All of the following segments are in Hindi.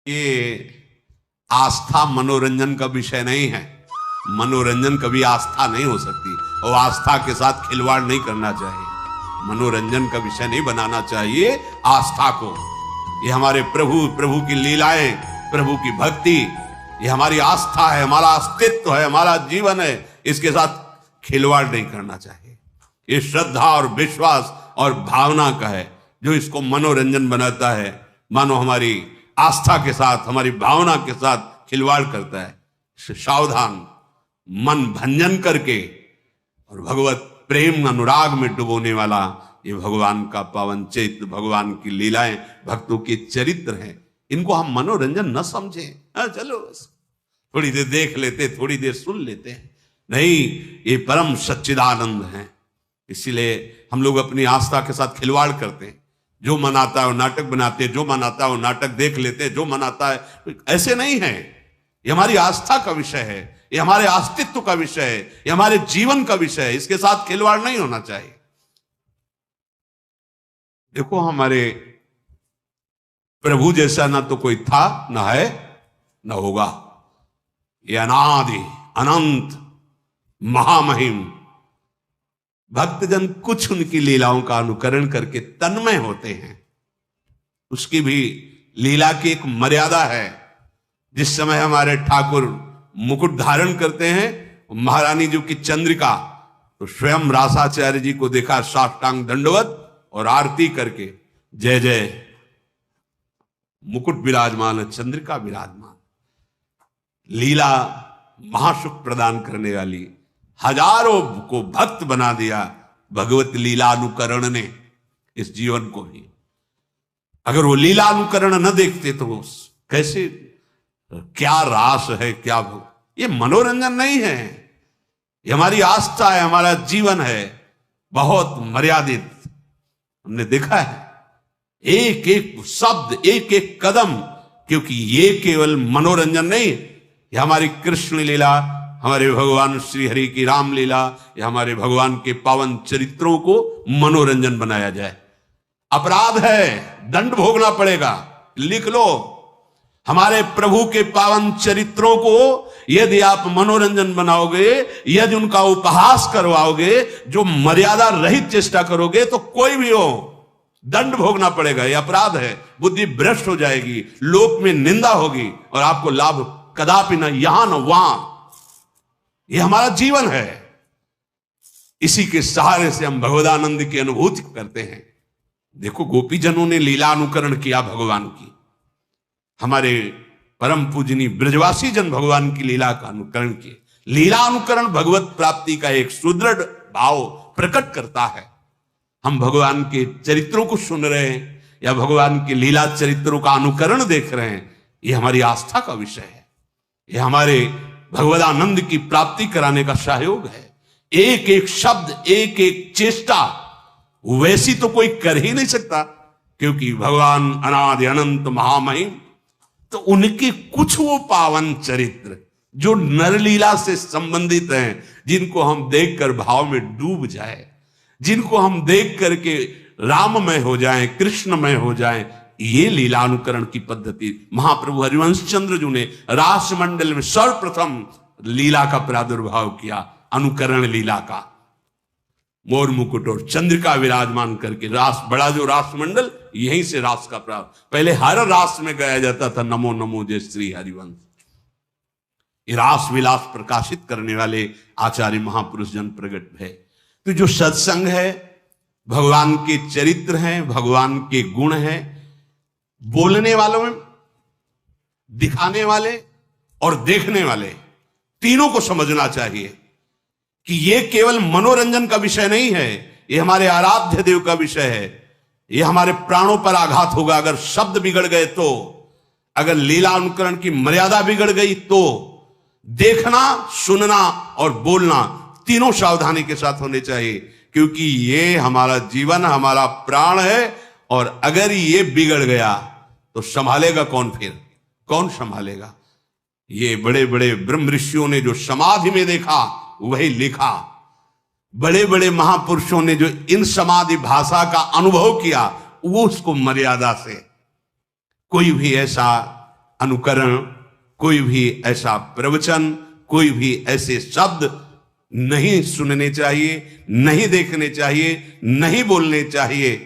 ये आस्था मनोरंजन का विषय नहीं है। मनोरंजन कभी आस्था नहीं हो सकती और आस्था के साथ खिलवाड़ नहीं करना चाहिए। मनोरंजन का विषय नहीं बनाना चाहिए आस्था को। ये हमारे प्रभु की लीलाएं, प्रभु की भक्ति, ये हमारी आस्था है, हमारा अस्तित्व है, हमारा जीवन है। इसके साथ खिलवाड़ नहीं करना चाहिए। ये श्रद्धा और विश्वास और भावना का है जो इसको मनोरंजन बनाता है। मानो हमारी आस्था के साथ, हमारी भावना के साथ खिलवाड़ करता है। सावधान, मन भंजन करके और भगवत प्रेम अनुराग में डुबोने वाला ये भगवान का पावन चरित्र, भगवान की लीलाएं, भक्तों के चरित्र हैं। इनको हम मनोरंजन न समझें। चलो बस थोड़ी देर देख लेते, थोड़ी देर सुन लेते हैं। नहीं, ये परम सच्चिदानंद है। इसीलिए हम लोग अपनी आस्था के साथ खिलवाड़ करते हैं। जो मन आता है वो नाटक बनाते हैं, जो मन आता है वो नाटक देख लेते हैं, जो मन आता है। ऐसे नहीं है। ये हमारी आस्था का विषय है, ये हमारे अस्तित्व का विषय है, ये हमारे जीवन का विषय है। इसके साथ खिलवाड़ नहीं होना चाहिए। देखो, हमारे प्रभु जैसा ना तो कोई था, ना है, ना होगा। ये अनादि अनंत महामहिम भक्तजन कुछ उनकी लीलाओं का अनुकरण करके तन्मय होते हैं। उसकी भी लीला की एक मर्यादा है। जिस समय हमारे ठाकुर मुकुट धारण करते हैं, महारानी जी की चंद्रिका, तो स्वयं रासाचार्य जी को देखा साष्टांग दंडवत और आरती करके जय जय, मुकुट विराजमान, चंद्रिका विराजमान। लीला महासुख प्रदान करने वाली, हजारों को भक्त बना दिया भगवत लीला अनुकरण ने इस जीवन को ही। अगर वो लीला अनुकरण न देखते तो कैसे, क्या रास है, क्या ये मनोरंजन नहीं है। ये हमारी आस्था है, हमारा जीवन है, बहुत मर्यादित। हमने देखा है एक एक शब्द, एक एक कदम, क्योंकि ये केवल मनोरंजन नहीं, ये हमारी कृष्ण लीला, हमारे भगवान श्री हरि की रामलीला, या हमारे भगवान के पावन चरित्रों को मनोरंजन बनाया जाए। अपराध है, दंड भोगना पड़ेगा। लिख लो, हमारे प्रभु के पावन चरित्रों को यदि आप मनोरंजन बनाओगे, यदि उनका उपहास करवाओगे, जो मर्यादा रहित चेष्टा करोगे, तो कोई भी हो दंड भोगना पड़ेगा। यह अपराध है। बुद्धि भ्रष्ट हो जाएगी, लोक में निंदा होगी और आपको लाभ कदापि न यहां न वहां। यह हमारा जीवन है। इसी के सहारे से हम भगवदानंद की अनुभूति करते हैं। देखो, गोपीजनों ने लीला अनुकरण किया भगवान की। हमारे परम पूजनी ब्रजवासी जन भगवान की लीला का अनुकरण किए। लीला अनुकरण भगवत प्राप्ति का एक सुदृढ़ भाव प्रकट करता है। हम भगवान के चरित्रों को सुन रहे हैं या भगवान के लीला चरित्रों का अनुकरण देख रहे हैं, यह हमारी आस्था का विषय है। यह हमारे भगवदानंद की प्राप्ति कराने का सहयोग है। एक एक शब्द, एक एक चेष्टा वैसी तो कोई कर ही नहीं सकता, क्योंकि भगवान अनादि अनंत महामहिम। तो उनके कुछ वो पावन चरित्र जो नरलीला से संबंधित हैं, जिनको हम देखकर भाव में डूब जाए, जिनको हम देख करके राममय हो जाएं, कृष्णमय हो जाएं, ये लीलानुकरण की पद्धति महाप्रभु हरिवंश चंद्र जी ने रास मंडल में सर्वप्रथम लीला का प्रादुर्भाव किया, अनुकरण लीला का। मोर मुकुट और चंद्रिका विराजमान करके रास, बड़ा जो रास मंडल, यहीं से रास का प्रारंभ। पहले हर रास में गाया जाता था नमो नमो जय श्री हरिवंश। ये रास विलास प्रकाशित करने वाले आचार्य महापुरुष जन प्रगट है। तो जो सत्संग है, भगवान के चरित्र हैं, भगवान के गुण हैं, बोलने वालों में, दिखाने वाले और देखने वाले, तीनों को समझना चाहिए कि ये केवल मनोरंजन का विषय नहीं है। ये हमारे आराध्य देव का विषय है। ये हमारे प्राणों पर आघात होगा अगर शब्द बिगड़ गए तो, अगर लीला अनुकरण की मर्यादा बिगड़ गई तो। देखना, सुनना और बोलना तीनों सावधानी के साथ होने चाहिए, क्योंकि ये हमारा जीवन, हमारा प्राण है। और अगर ये बिगड़ गया तो संभालेगा कौन? फिर कौन संभालेगा? ये बड़े बड़े ब्रह्म ऋषियों ने जो समाधि में देखा वही लिखा। बड़े बड़े महापुरुषों ने जो इन समाधि भाषा का अनुभव किया, वो उसको मर्यादा से, कोई भी ऐसा अनुकरण, कोई भी ऐसा प्रवचन, कोई भी ऐसे शब्द नहीं सुनने चाहिए, नहीं देखने चाहिए, नहीं बोलने चाहिए।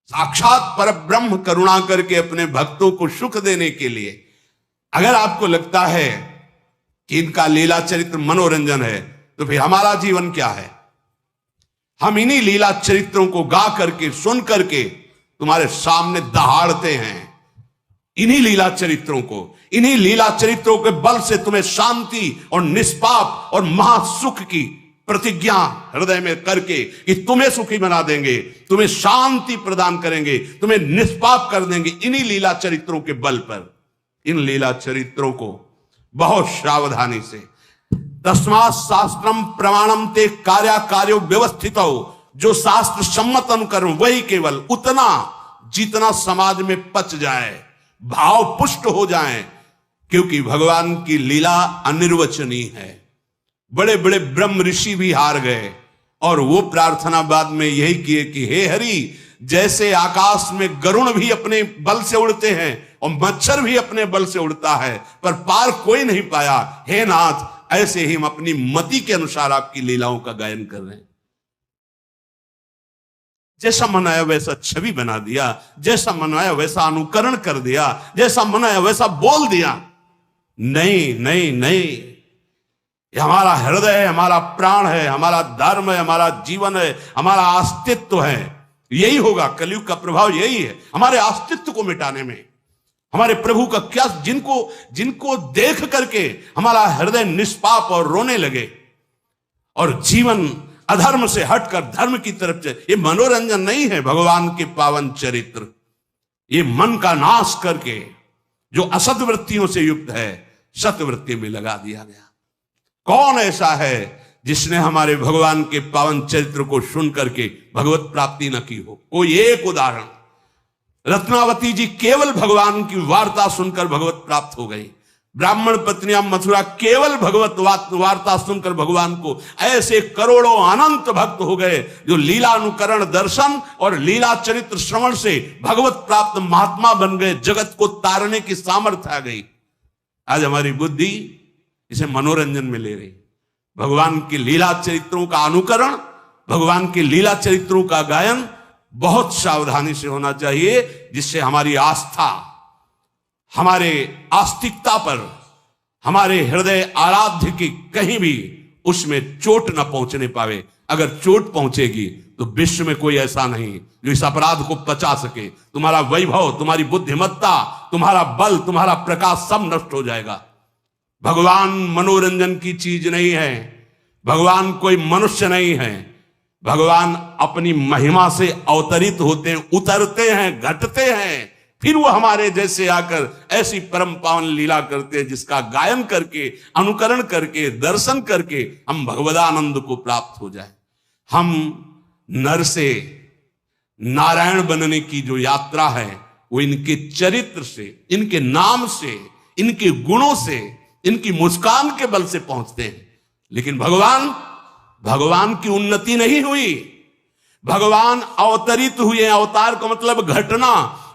साक्षात परब्रह्म करुणा करके अपने भक्तों को सुख देने के लिए अगर आपको लगता है कि इनका लीला चरित्र मनोरंजन है, तो फिर हमारा जीवन क्या है? हम इन्हीं लीला चरित्रों को गा करके, सुन करके तुम्हारे सामने दहाड़ते हैं। इन्हीं लीला चरित्रों को, इन्हीं लीला चरित्रों के बल से तुम्हें शांति और निष्पाप और महासुख की प्रतिज्ञा हृदय में करके कि तुम्हें सुखी बना देंगे, तुम्हें शांति प्रदान करेंगे, तुम्हें निष्पाप कर देंगे। इन्हीं लीला चरित्रों के बल पर, इन लीला चरित्रों को बहुत सावधानी से, तस्मात् शास्त्रम प्रमाणम ते कार्या कार्यो व्यवस्थित हो, जो शास्त्र सम्मत अनुकरण वही केवल उतना जितना समाज में पच जाए, भाव पुष्ट हो जाए, क्योंकि भगवान की लीला अनिर्वचनीय है। बड़े बड़े ब्रह्म ऋषि भी हार गए और वो प्रार्थना बाद में यही किए कि हे हरि, जैसे आकाश में गरुण भी अपने बल से उड़ते हैं और मच्छर भी अपने बल से उड़ता है पर पार कोई नहीं पाया, हे नाथ, ऐसे ही हम अपनी मति के अनुसार आपकी लीलाओं का गायन कर रहे हैं। जैसा मन आया वैसा छवि बना दिया, जैसा मन आया वैसा अनुकरण कर दिया, जैसा मन आया वैसा बोल दिया। नहीं नहीं नहीं, ये हमारा हृदय है, हमारा प्राण है, हमारा धर्म है, हमारा जीवन है, हमारा अस्तित्व है। यही होगा, कलयुग का प्रभाव यही है, हमारे अस्तित्व को मिटाने में। हमारे प्रभु का क्या, जिनको देख करके हमारा हृदय निष्पाप और रोने लगे और जीवन अधर्म से हटकर धर्म की तरफ से। ये मनोरंजन नहीं है भगवान के पावन चरित्र। ये मन का नाश करके जो असत वृत्तियों से युक्त है, सतवृत्ति में लगा दिया गया। कौन ऐसा है जिसने हमारे भगवान के पावन चरित्र को सुन करके भगवत प्राप्ति न की हो? कोई एक उदाहरण। रत्नावती जी केवल भगवान की वार्ता सुनकर भगवत प्राप्त हो गई। ब्राह्मण पत्नियां मथुरा केवल भगवत वार्ता सुनकर भगवान को, ऐसे करोड़ों अनंत भक्त हो गए जो लीला अनुकरण दर्शन और लीला चरित्र श्रवण से भगवत प्राप्त महात्मा बन गए। जगत को तारने की सामर्थ्य आ गई। आज हमारी बुद्धि इसे मनोरंजन में ले रही। भगवान की लीला चरित्रों का अनुकरण, भगवान की लीला चरित्रों का गायन बहुत सावधानी से होना चाहिए, जिससे हमारी आस्था, हमारे आस्तिकता पर, हमारे हृदय आराध्य की कहीं भी उसमें चोट न पहुंचने पावे। अगर चोट पहुंचेगी तो विश्व में कोई ऐसा नहीं जो इस अपराध को पचा सके। तुम्हारा वैभव, तुम्हारी बुद्धिमत्ता, तुम्हारा बल, तुम्हारा प्रकाश सब नष्ट हो जाएगा। भगवान मनोरंजन की चीज नहीं है, भगवान कोई मनुष्य नहीं है। भगवान अपनी महिमा से अवतरित होते हैं, उतरते हैं, घटते हैं, फिर वो हमारे जैसे आकर ऐसी परम पावन लीला करते हैं जिसका गायन करके, अनुकरण करके, दर्शन करके हम भगवदानंद को प्राप्त हो जाए। हम नर से नारायण बनने की जो यात्रा है वो इनके चरित्र से, इनके नाम से, इनके गुणों से, इनकी मुस्कान के बल से पहुंचते हैं। लेकिन भगवान की उन्नति नहीं हुई। भगवान अवतरित हुए। अवतार का मतलब घटना।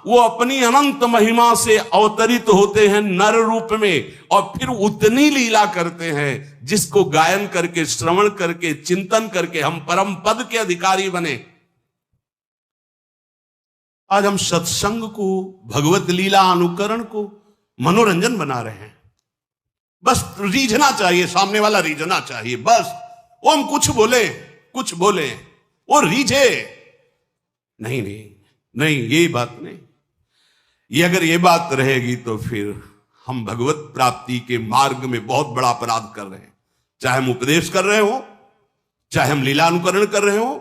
वो अपनी अनंत महिमा से अवतरित होते हैं नर रूप में और फिर उतनी लीला करते हैं जिसको गायन करके, श्रवण करके, चिंतन करके हम परम पद के अधिकारी बने। आज हम सत्संग को, भगवत लीला अनुकरण को मनोरंजन बना रहे हैं। बस रीझना चाहिए, सामने वाला रीझना चाहिए, बस वो हम कुछ बोले वो रीझे। नहीं नहीं नहीं, ये बात नहीं। ये अगर ये बात रहेगी तो फिर हम भगवत प्राप्ति के मार्ग में बहुत बड़ा अपराध कर रहे हैं। चाहे हम उपदेश कर रहे हो, चाहे हम लीला अनुकरण कर रहे हो,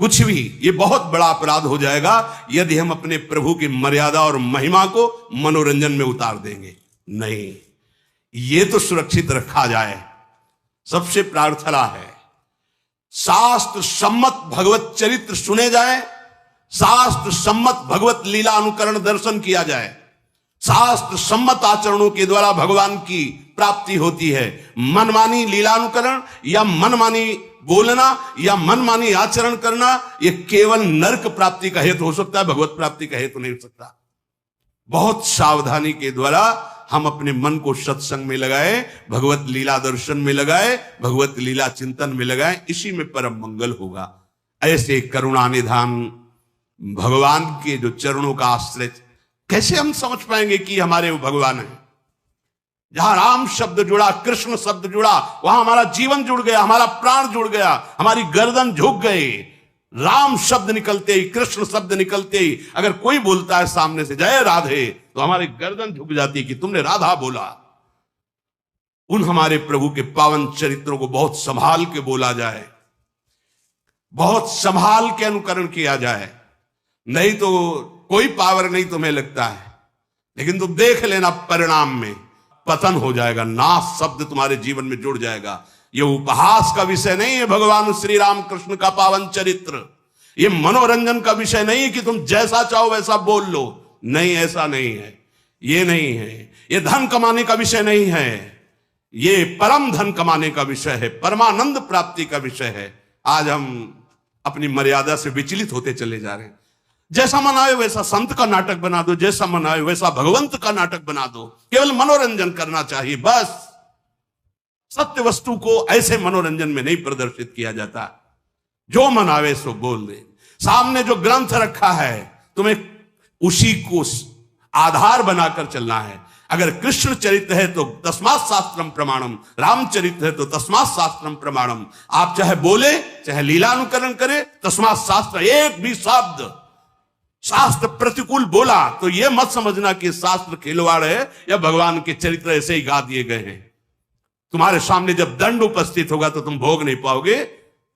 कुछ भी, ये बहुत बड़ा अपराध हो जाएगा यदि हम अपने प्रभु की मर्यादा और महिमा को मनोरंजन में उतार देंगे। नहीं, ये तो सुरक्षित रखा जाए। सबसे प्रार्थना है शास्त्र सम्मत भगवत चरित्र सुने जाए, शास्त्र सम्मत भगवत लीला अनुकरण दर्शन किया जाए। शास्त्र सम्मत आचरणों के द्वारा भगवान की प्राप्ति होती है। मनमानी लीला अनुकरण या मनमानी बोलना या मनमानी आचरण करना, यह केवल नरक प्राप्ति का हेतु हो सकता है, भगवत प्राप्ति का हेतु नहीं हो सकता। बहुत सावधानी के द्वारा हम अपने मन को सत्संग में लगाए, भगवत लीला दर्शन में लगाए, भगवत लीला चिंतन में लगाए, इसी में परम मंगल होगा। ऐसे करुणा निधान भगवान के जो चरणों का आश्रय, कैसे हम समझ पाएंगे कि हमारे वो भगवान है? जहां राम शब्द जुड़ा, कृष्ण शब्द जुड़ा, वहां हमारा जीवन जुड़ गया, हमारा प्राण जुड़ गया, हमारी गर्दन झुक गई। राम शब्द निकलते ही, कृष्ण शब्द निकलते ही अगर कोई बोलता है सामने से जय राधे, तो हमारी गर्दन झुक जाती है कि तुमने राधा बोला। उन हमारे प्रभु के पावन चरित्रों को बहुत संभाल के बोला जाए, बहुत संभाल के अनुकरण किया जाए, नहीं तो कोई पावर नहीं तुम्हें लगता है, लेकिन तुम देख लेना परिणाम में पतन हो जाएगा, नाश शब्द तुम्हारे जीवन में जुड़ जाएगा। ये उपहास का विषय नहीं है भगवान श्री राम कृष्ण का पावन चरित्र, ये मनोरंजन का विषय नहीं है कि तुम जैसा चाहो वैसा बोल लो, नहीं, ऐसा नहीं है, ये नहीं है। ये धन कमाने का विषय नहीं है, ये परम धन कमाने का विषय है, परमानंद प्राप्ति का विषय है। आज हम अपनी मर्यादा से विचलित होते चले जा रहे हैं। जैसा मन आए वैसा संत का नाटक बना दो, जैसा मन आए वैसा भगवंत का नाटक बना दो, केवल मनोरंजन करना चाहिए बस। सत्य वस्तु को ऐसे मनोरंजन में नहीं प्रदर्शित किया जाता। जो मन आवे सो बोल दे। सामने जो ग्रंथ रखा है तुम्हें उसी को आधार बनाकर चलना है। अगर कृष्ण चरित्र है तो तस्मात् शास्त्रम प्रमाणम, रामचरित्र है तो तस्मात् शास्त्रम प्रमाणम। आप चाहे बोले चाहे लीलानुकरण करे, तस्मात् शास्त्र, एक भी शब्द शास्त्र प्रतिकूल बोला तो यह मत समझना कि शास्त्र खिलवाड़ है या भगवान के चरित्र ऐसे ही गा दिए गए हैं। तुम्हारे सामने जब दंड उपस्थित होगा तो तुम भोग नहीं पाओगे।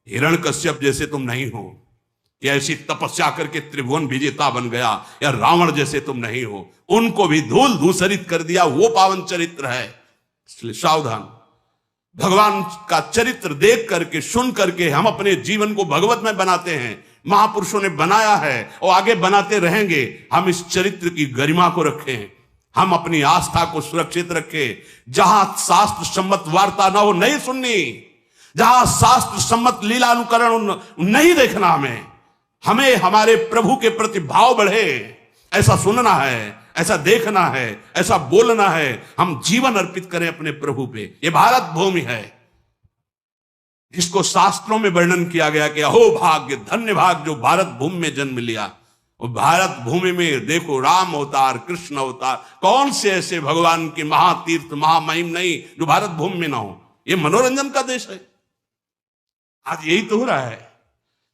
हिरण्यकश्यप जैसे तुम नहीं हो, या ऐसी तपस्या करके त्रिभुवन विजेता बन गया, या रावण जैसे तुम नहीं हो। उनको भी धूल धूसरित कर दिया, वो पावन चरित्र है। इसलिए सावधान। भगवान का चरित्र देख करके, सुन करके हम अपने जीवन को भगवत में बनाते हैं। महापुरुषों ने बनाया है और आगे बनाते रहेंगे। हम इस चरित्र की गरिमा को रखें, हम अपनी आस्था को सुरक्षित रखें। जहां शास्त्र सम्मत वार्ता ना हो नहीं सुननी, जहां शास्त्र सम्मत लीला अनुकरण नहीं देखना। हमें हमारे प्रभु के प्रति भाव बढ़े, ऐसा सुनना है, ऐसा देखना है, ऐसा बोलना है। हम जीवन अर्पित करें अपने प्रभु पे। ये भारत भूमि है जिसको शास्त्रों में वर्णन किया गया कि अहो भाग्य, धन्य भाग जो भारत भूमि में जन्म लिया। और भारत भूमि में देखो राम अवतार, कृष्ण अवतार, कौन से ऐसे भगवान के महातीर्थ महामहिम नहीं जो भारत भूमि में ना हो। ये मनोरंजन का देश है। आज यही तो हो रहा है।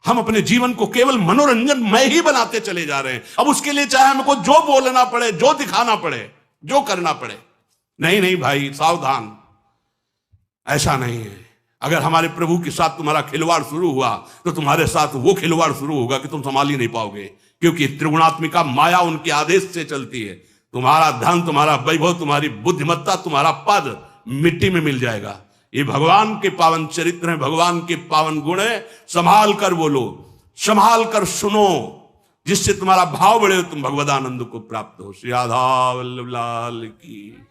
हम अपने जीवन को केवल मनोरंजन में ही बनाते चले जा रहे हैं। अब उसके लिए चाहे हमको जो बोलना पड़े, जो दिखाना पड़े, जो करना पड़े, नहीं नहीं भाई सावधान, ऐसा नहीं है। अगर हमारे प्रभु के साथ तुम्हारा खिलवाड़ शुरू हुआ तो तुम्हारे साथ वो खिलवाड़ शुरू होगा कि तुम संभाल ही नहीं पाओगे, क्योंकि त्रिगुणात्मिका माया उनके आदेश से चलती है। तुम्हारा धन, तुम्हारा वैभव, तुम्हारी बुद्धिमत्ता, तुम्हारा पद मिट्टी में मिल जाएगा। ये भगवान के पावन चरित्र हैं, भगवान के पावन गुण है। संभाल कर बोलो, संभाल कर सुनो, जिससे तुम्हारा भाव बढ़े, तुम भगवदानंद को प्राप्त हो। श्री राधा वल्लभ लाल की।